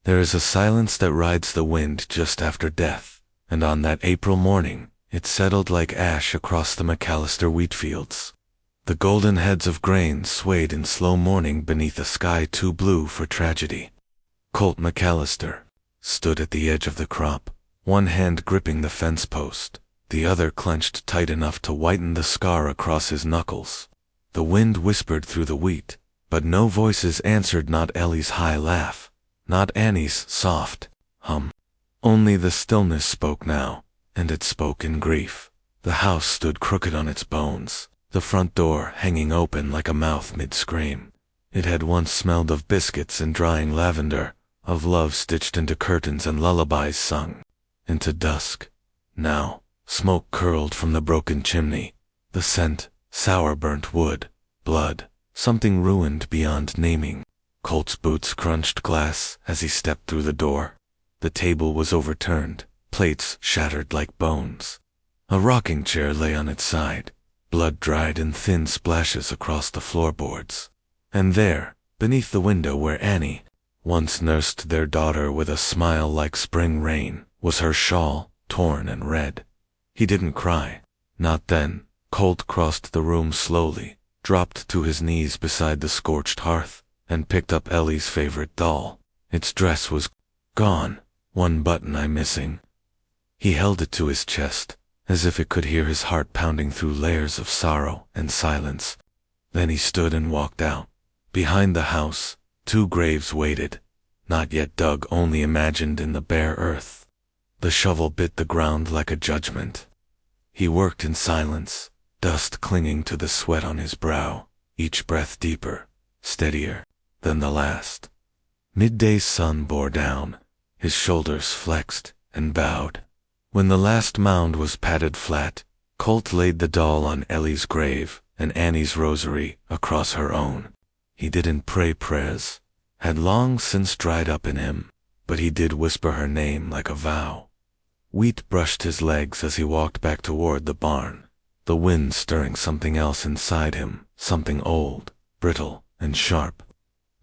There is a silence that rides the wind just after death, and on that April morning, it settled like ash across the McAllister wheat fields. The golden heads of grain swayed in slow mourning beneath a sky too blue for tragedy. Colt McAllister stood at the edge of the crop, one hand gripping the fence post, the other clenched tight enough to whiten the scar across his knuckles. The wind whispered through the wheat, but no voices answered, not Ellie's high laugh, not Annie's soft hum. Only the stillness spoke now, and it spoke in grief. The house stood crooked on its bones, the front door hanging open like a mouth mid-scream. It had once smelled of biscuits and drying lavender, of love stitched into curtains and lullabies sung into dusk. Now, smoke curled from the broken chimney, the scent, sour burnt wood, blood, something ruined beyond naming. Colt's boots crunched glass as he stepped through the door. The table was overturned, plates shattered like bones. A rocking chair lay on its side, blood dried in thin splashes across the floorboards. And there, beneath the window where Annie once nursed their daughter with a smile like spring rain, was her shawl, torn and red. He didn't cry. Not then. Colt crossed the room slowly, dropped to his knees beside the scorched hearth, and picked up Ellie's favorite doll. Its dress was gone, one button missing. He held it to his chest, as if it could hear his heart pounding through layers of sorrow and silence. Then he stood and walked out. Behind the house, 2 graves waited, not yet dug, only imagined in the bare earth. The shovel bit the ground like a judgment. He worked in silence, dust clinging to the sweat on his brow, each breath deeper, steadier than the last. Midday's sun bore down, his shoulders flexed and bowed. When the last mound was patted flat, Colt laid the doll on Ellie's grave and Annie's rosary across her own. He didn't pray prayers, had long since dried up in him, but he did whisper her name like a vow. Wheat brushed his legs as he walked back toward the barn, the wind stirring something else inside him, something old, brittle, and sharp.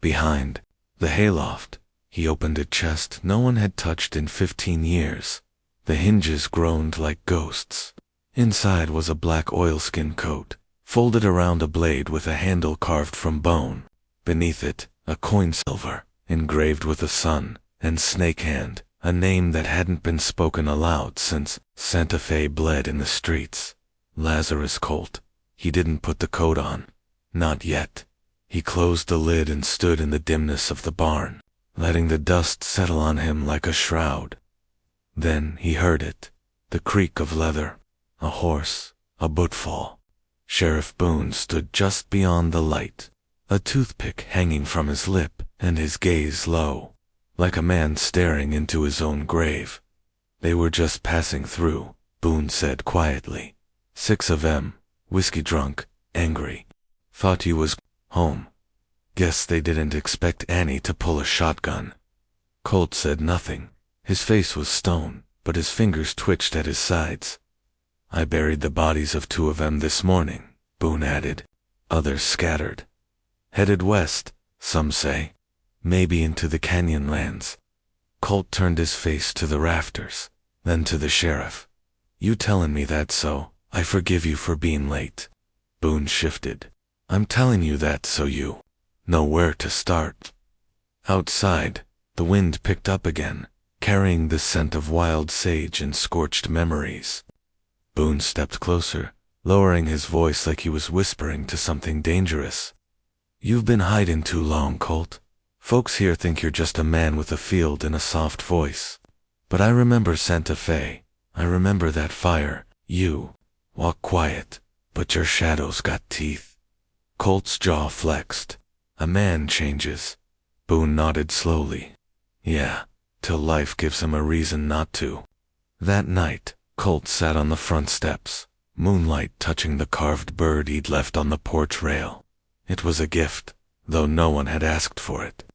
Behind the hayloft, he opened a chest no one had touched in 15 years. The hinges groaned like ghosts. Inside was a black oilskin coat, folded around a blade with a handle carved from bone. Beneath it, a coin silver, engraved with a sun and snake hand, a name that hadn't been spoken aloud since Santa Fe bled in the streets. Lazarus Colt. He didn't put the coat on. Not yet. He closed the lid and stood in the dimness of the barn, letting the dust settle on him like a shroud. Then he heard it, the creak of leather, a horse, a bootfall. Sheriff Boone stood just beyond the light, a toothpick hanging from his lip and his gaze low, like a man staring into his own grave. They were just passing through, Boone said quietly. 6 of 'em, whiskey drunk, angry. Thought you was home. Guess they didn't expect Annie to pull a shotgun. Colt said nothing. His face was stone, but his fingers twitched at his sides. I buried the bodies of 2 of 'em this morning, Boone added. Others scattered. Headed west, some say. Maybe into the canyon lands. Colt turned his face to the rafters, then to the sheriff. You telling me that so I forgive you for being late. Boone shifted. I'm telling you that so you know where to start. Outside, the wind picked up again, carrying the scent of wild sage and scorched memories. Boone stepped closer, lowering his voice like he was whispering to something dangerous. You've been hiding too long, Colt. Folks here think you're just a man with a field and a soft voice. But I remember Santa Fe. I remember that fire. You walk quiet, but your shadow's got teeth. Colt's jaw flexed. A man changes. Boone nodded slowly. Yeah, till life gives him a reason not to. That night, Colt sat on the front steps, moonlight touching the carved bird he'd left on the porch rail. It was a gift, though no one had asked for it.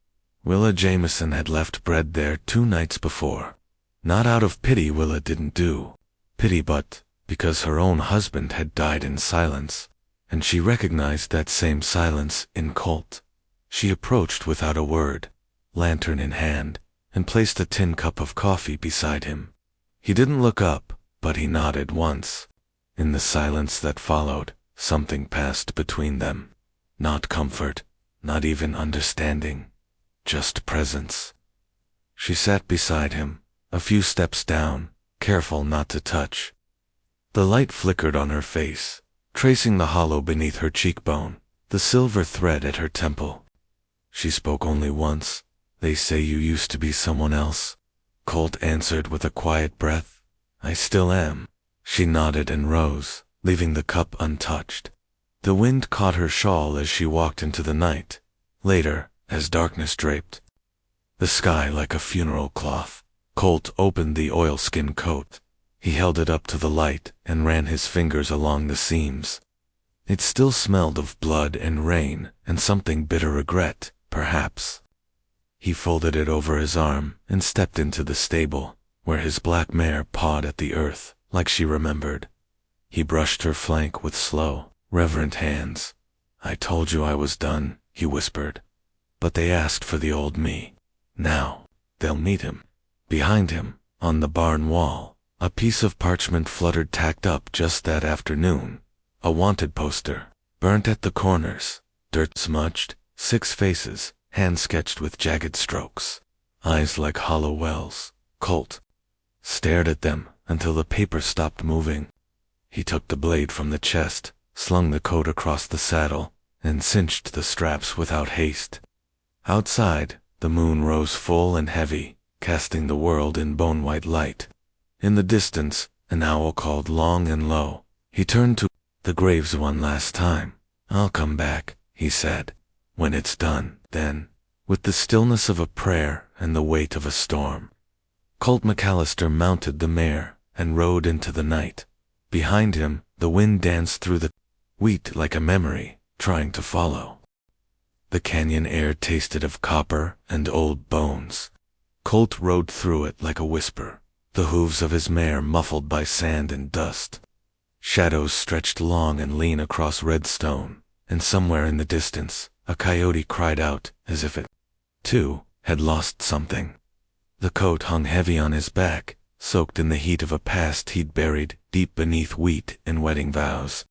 Willa Jameson had left bread there 2 nights before. Not out of pity, Willa didn't do pity, but because her own husband had died in silence, and she recognized that same silence in Colt. She approached without a word, lantern in hand, and placed a tin cup of coffee beside him. He didn't look up, but he nodded once. In the silence that followed, something passed between them. Not comfort, not even understanding, just presence. She sat beside him, a few steps down, careful not to touch. The light flickered on her face, tracing the hollow beneath her cheekbone, the silver thread at her temple. She spoke only once. "They say you used to be someone else." Colt answered with a quiet breath. "I still am." She nodded and rose, leaving the cup untouched. The wind caught her shawl as she walked into the night. Later, as darkness draped the sky like a funeral cloth, Colt opened the oilskin coat. He held it up to the light and ran his fingers along the seams. It still smelled of blood and rain and something bitter regret, perhaps. He folded it over his arm and stepped into the stable, where his black mare pawed at the earth, like she remembered. He brushed her flank with slow, reverent hands. "I told you I was done," he whispered. "But they asked for the old me. Now, they'll meet him." Behind him, on the barn wall, a piece of parchment fluttered, tacked up just that afternoon. A wanted poster, burnt at the corners, dirt smudged, 6 faces, hand sketched with jagged strokes, eyes like hollow wells. Colt stared at them until the paper stopped moving. He took the blade from the chest, slung the coat across the saddle, and cinched the straps without haste. Outside, the moon rose full and heavy, casting the world in bone-white light. In the distance, an owl called long and low. He turned to the graves one last time. "I'll come back," he said. "When it's done, then," with the stillness of a prayer and the weight of a storm. Colt McAllister mounted the mare and rode into the night. Behind him, the wind danced through the wheat like a memory, trying to follow. The canyon air tasted of copper and old bones. Colt rode through it like a whisper, the hooves of his mare muffled by sand and dust. Shadows stretched long and lean across red stone, and somewhere in the distance, a coyote cried out as if it, too, had lost something. The coat hung heavy on his back, soaked in the heat of a past he'd buried deep beneath wheat and wedding vows.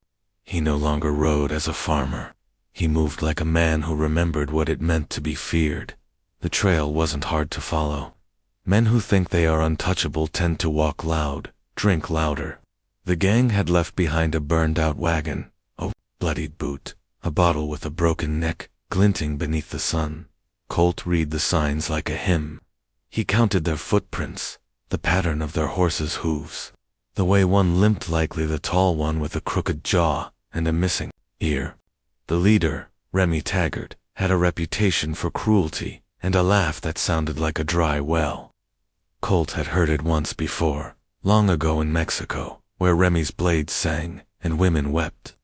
He no longer rode as a farmer. He moved like a man who remembered what it meant to be feared. The trail wasn't hard to follow. Men who think they are untouchable tend to walk loud, drink louder. The gang had left behind a burned-out wagon, a bloodied boot, a bottle with a broken neck glinting beneath the sun. Colt read the signs like a hymn. He counted their footprints, the pattern of their horses' hooves, the way one limped, likely the tall one with a crooked jaw and a missing ear. The leader, Remy Taggart, had a reputation for cruelty and a laugh that sounded like a dry well. Colt had heard it once before, long ago in Mexico, where Remy's blade sang and women wept.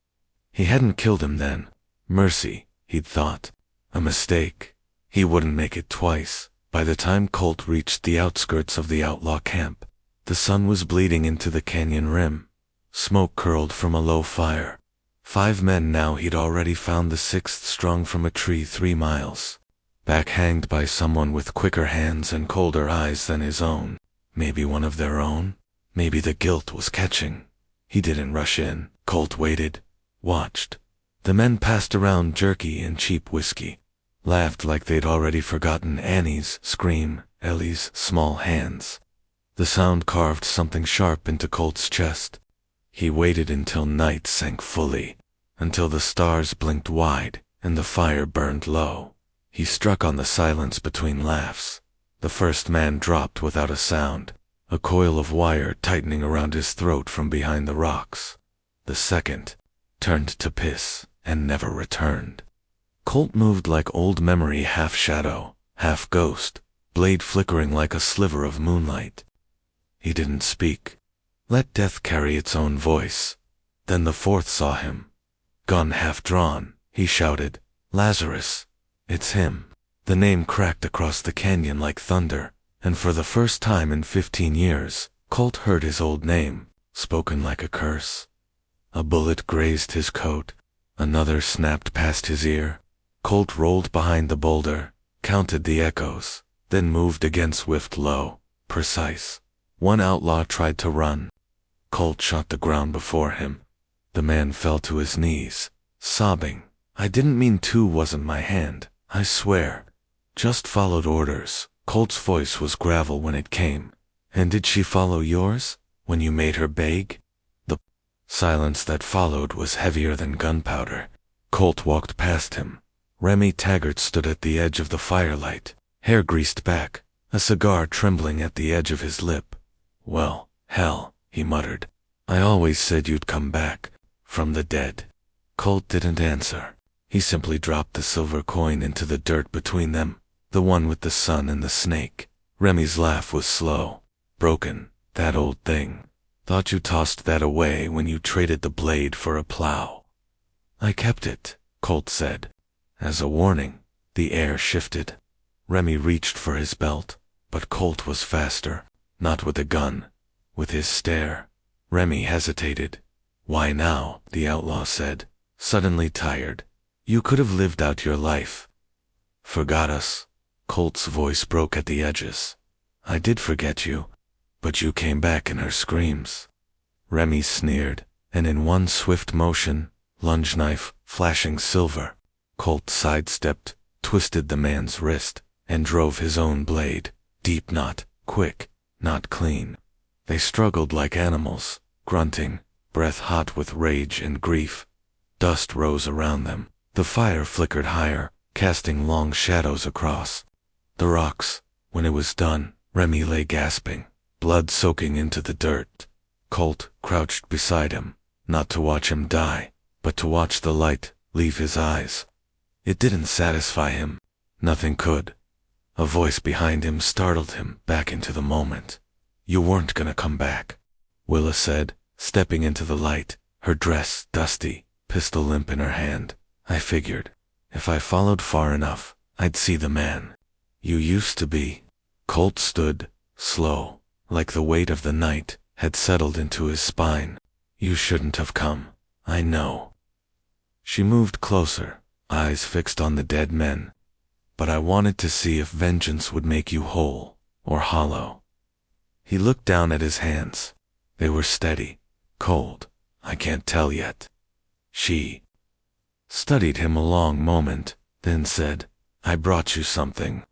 He hadn't killed him then. Mercy, he'd thought. A mistake. He wouldn't make it twice. By the time Colt reached the outskirts of the outlaw camp, the sun was bleeding into the canyon rim. Smoke curled from a low fire. 5 men now. He'd already found the 6th strung from a tree 3 miles. Back hanged by someone with quicker hands and colder eyes than his own. Maybe one of their own? Maybe the guilt was catching. He didn't rush in. Colt waited, watched. The men passed around jerky and cheap whiskey, laughed like they'd already forgotten Annie's scream, Ellie's small hands. The sound carved something sharp into Colt's chest. He waited until night sank fully, until the stars blinked wide and the fire burned low. He struck on the silence between laughs. The first man dropped without a sound, a coil of wire tightening around his throat from behind the rocks. The second turned to piss and never returned. Colt moved like old memory, half shadow, half ghost, blade flickering like a sliver of moonlight. He didn't speak. Let death carry its own voice. Then the 4th saw him. Gun half drawn, he shouted, "Lazarus!" It's him. The name cracked across the canyon like thunder, and for the first time in 15 years, Colt heard his old name, spoken like a curse. A bullet grazed his coat. Another snapped past his ear. Colt rolled behind the boulder, counted the echoes, then moved again, swift, low, precise. One outlaw tried to run. Colt shot the ground before him. The man fell to his knees, sobbing. I didn't mean to, wasn't my hand, I swear. Just followed orders. Colt's voice was gravel when it came. And did she follow yours, when you made her beg? The silence that followed was heavier than gunpowder. Colt walked past him. Remy Taggart stood at the edge of the firelight, hair greased back, a cigar trembling at the edge of his lip. Well, hell, he muttered. I always said you'd come back, from the dead. Colt didn't answer. He simply dropped the silver coin into the dirt between them, the one with the sun and the snake. Remy's laugh was slow, broken. That old thing. Thought you tossed that away when you traded the blade for a plow. I kept it, Colt said. As a warning. The air shifted. Remy reached for his belt, but Colt was faster. Not with a gun, with his stare. Remy hesitated. Why now? The outlaw said, suddenly tired. You could have lived out your life. Forgot us? Colt's voice broke at the edges. I did forget you, but you came back in her screams. Remy sneered, and in one swift motion, lunge knife, flashing silver, Colt sidestepped, twisted the man's wrist, and drove his own blade, deep, not quick, not clean. They struggled like animals, grunting, breath hot with rage and grief. Dust rose around them. The fire flickered higher, casting long shadows across the rocks. When it was done, Remy lay gasping, blood soaking into the dirt. Colt crouched beside him, not to watch him die, but to watch the light leave his eyes. It didn't satisfy him. Nothing could. A voice behind him startled him back into the moment. You weren't gonna come back, Willa said, stepping into the light, her dress dusty, pistol limp in her hand. I figured, if I followed far enough, I'd see the man. You used to be. Colt stood, slow, like the weight of the night had settled into his spine. You shouldn't have come, I know. She moved closer, eyes fixed on the dead men. But I wanted to see if vengeance would make you whole, or hollow. He looked down at his hands. They were steady, cold. I can't tell yet. She studied him a long moment, then said, I brought you something.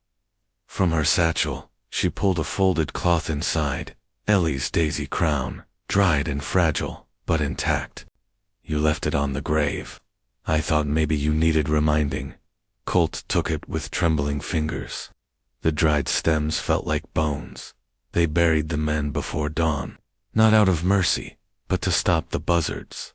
From her satchel, she pulled a folded cloth inside, Ellie's daisy crown, dried and fragile, but intact. You left it on the grave. I thought maybe you needed reminding. Colt took it with trembling fingers. The dried stems felt like bones. They buried the men before dawn, not out of mercy, but to stop the buzzards.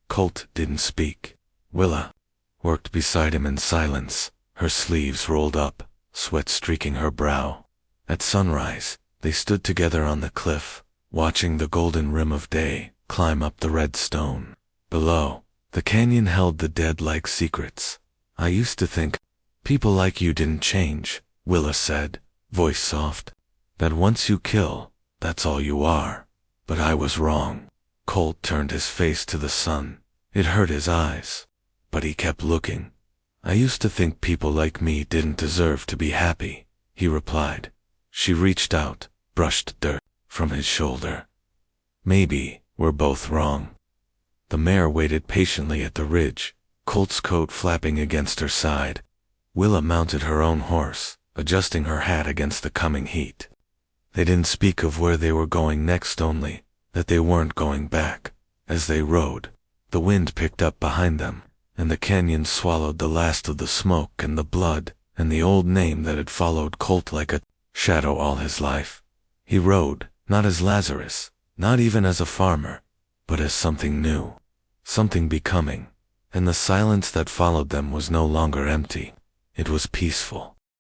Colt didn't speak. Willa worked beside him in silence, her sleeves rolled up, sweat streaking her brow. At sunrise, they stood together on the cliff, watching the golden rim of day climb up the red stone. Below, the canyon held the dead like secrets. I used to think people like you didn't change, Willa said, voice soft. That once you kill, that's all you are. But I was wrong. Colt turned his face to the sun. It hurt his eyes. But he kept looking. I used to think people like me didn't deserve to be happy, he replied. She reached out, brushed dirt from his shoulder. Maybe we're both wrong. The mare waited patiently at the ridge, Colt's coat flapping against her side. Willa mounted her own horse, adjusting her hat against the coming heat. They didn't speak of where they were going next, only that they weren't going back. As they rode, the wind picked up behind them, and the canyon swallowed the last of the smoke and the blood and the old name that had followed Colt like a shadow all his life. He rode, not as Lazarus, not even as a farmer, but as something new, something becoming, and the silence that followed them was no longer empty. It was peaceful.